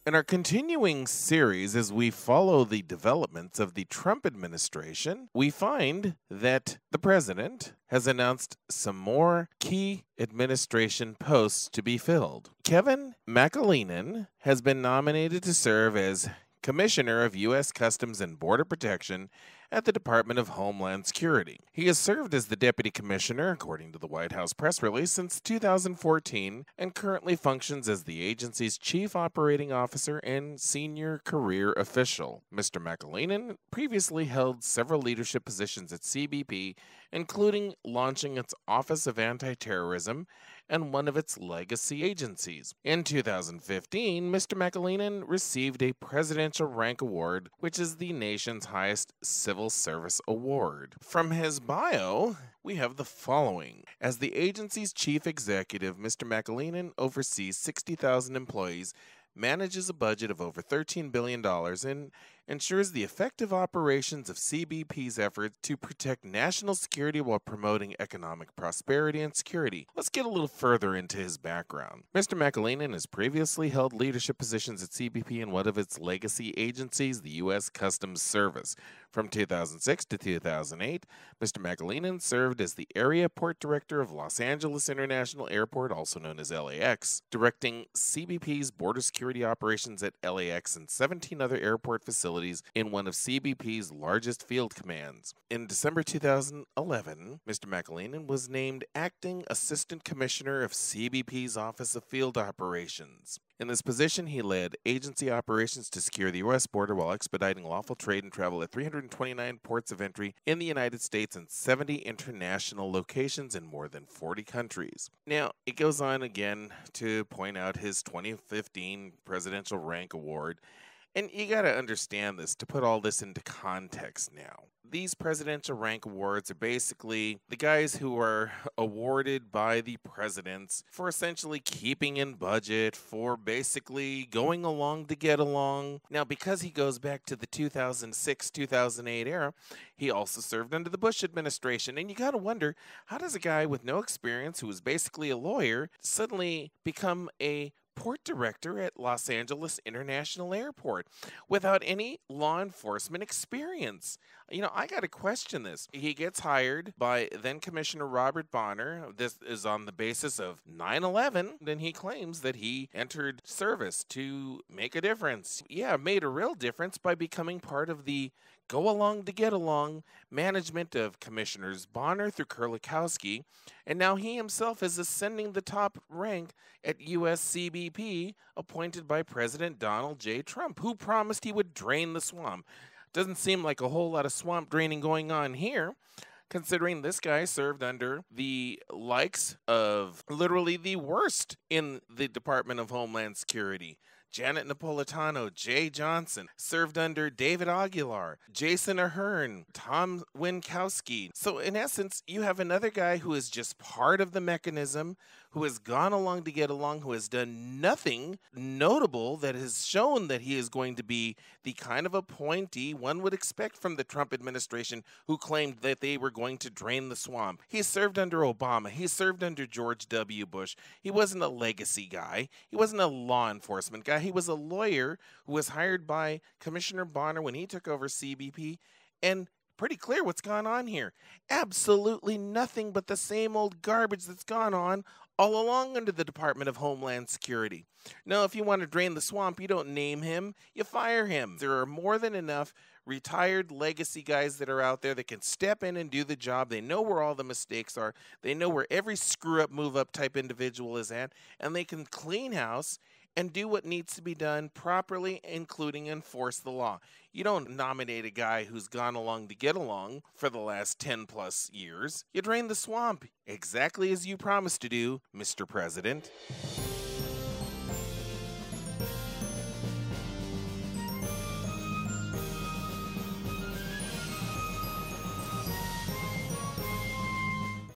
In our continuing series, as we follow the developments of the Trump administration, we find that the president has announced some more key administration posts to be filled. Kevin McAleenan has been nominated to serve as Commissioner of U.S. Customs and Border Protection at the Department of Homeland Security. He has served as the Deputy Commissioner, according to the White House press release, since 2014 and currently functions as the agency's Chief Operating Officer and Senior Career Official. Mr. McAleenan previously held several leadership positions at CBP, including launching its Office of Anti-Terrorism and one of its legacy agencies. In 2015, Mr. McAleenan received a Presidential Rank Award, which is the nation's highest civil service award. From his bio, we have the following. As the agency's chief executive, Mr. McAleenan oversees 60,000 employees, manages a budget of over $13 billion, and ensures the effective operations of CBP's efforts to protect national security while promoting economic prosperity and security. Let's get a little further into his background. Mr. McAleenan has previously held leadership positions at CBP and one of its legacy agencies, the U.S. Customs Service. From 2006 to 2008, Mr. McAleenan served as the Area Port Director of Los Angeles International Airport, also known as LAX, directing CBP's border security operations at LAX and 17 other airport facilities in one of CBP's largest field commands. In December 2011, Mr. McAleenan was named Acting Assistant Commissioner of CBP's Office of Field Operations. In this position, he led agency operations to secure the U.S. border while expediting lawful trade and travel at 329 ports of entry in the United States and 70 international locations in more than 40 countries. Now, it goes on again to point out his 2015 Presidential Rank Award. And you got to understand this to put all this into context now. These Presidential Rank Awards are basically the guys who are awarded by the presidents for essentially keeping in budget, for basically going along to get along. Now, because he goes back to the 2006-2008 era, he also served under the Bush administration. And you got to wonder, how does a guy with no experience, who is basically a lawyer, suddenly become a port director at Los Angeles International Airport without any law enforcement experience? You know, I got to question this. He gets hired by then Commissioner Robert Bonner. This is on the basis of 9/11. Then he claims that he entered service to make a difference. Yeah, made a real difference by becoming part of the go along to get along management of Commissioners Bonner through Kurlikowski, and now he himself is ascending the top rank at U.S. CBP, appointed by President Donald J. Trump, who promised he would drain the swamp. Doesn't seem like a whole lot of swamp draining going on here, considering this guy served under the likes of literally the worst in the Department of Homeland Security. Janet Napolitano, Jay Johnson, served under David Aguilar, Jason Ahern, Tom Winkowski. So in essence, you have another guy who is just part of the mechanism, who has gone along to get along, who has done nothing notable that has shown that he is going to be the kind of appointee one would expect from the Trump administration, who claimed that they were going to drain the swamp. He served under Obama. He served under George W. Bush. He wasn't a legacy guy. He wasn't a law enforcement guy. He was a lawyer who was hired by Commissioner Bonner when he took over CBP, and pretty clear what's gone on here. Absolutely nothing but the same old garbage that's gone on all along under the Department of Homeland Security. Now, if you want to drain the swamp, you don't name him, you fire him. There are more than enough retired legacy guys that are out there that can step in and do the job. They know where all the mistakes are. They know where every screw-up, move-up type individual is at, and they can clean house and do what needs to be done properly, including enforce the law. You don't nominate a guy who's gone along to get along for the last 10 plus years. You drain the swamp, exactly as you promised to do, Mr. President.